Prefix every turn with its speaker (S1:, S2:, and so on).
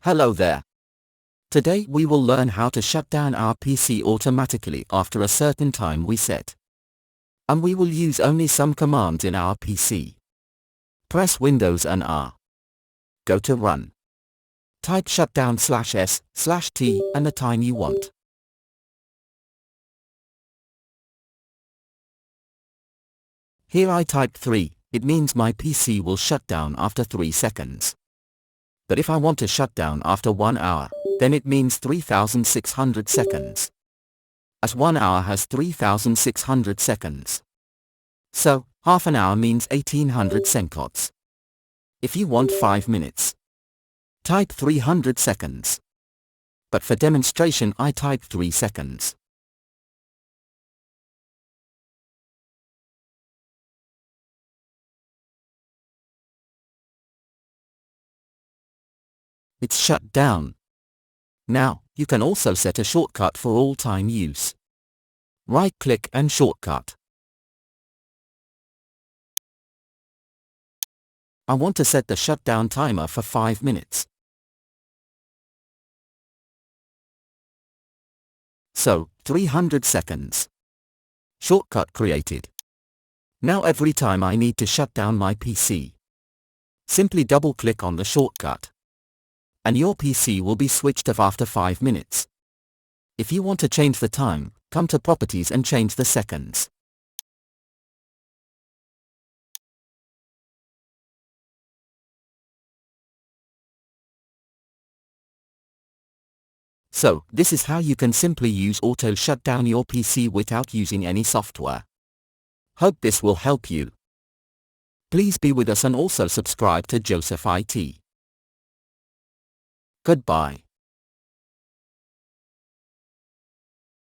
S1: Hello there. Today we will learn how to shut down our PC automatically after a certain time we set. And we will use only some commands in our PC. Press Windows and R. Go to Run. Type shutdown/s/t and the time you want. Here I typed 3, it means my PC will shut down after 3 seconds. But if I want to shut down after 1 hour, then it means 3600 seconds. As 1 hour has 3600 seconds. So, half an hour means 1800 seconds. If you want 5 minutes, type 300 seconds. But for demonstration I type 3 seconds. It's shut down. Now, you can also set a shortcut for all-time use. Right-click and shortcut. I want to set the shutdown timer for 5 minutes. So, 300 seconds. Shortcut created. Now every time I need to shut down my PC, simply double-click on the shortcut. And your PC will be switched off after 5 minutes. If you want to change the time, come to Properties and change the seconds. So, this is how you can simply use auto shut down your PC without using any software. Hope this will help you. Please be with us and also subscribe to Joseph IT. Goodbye.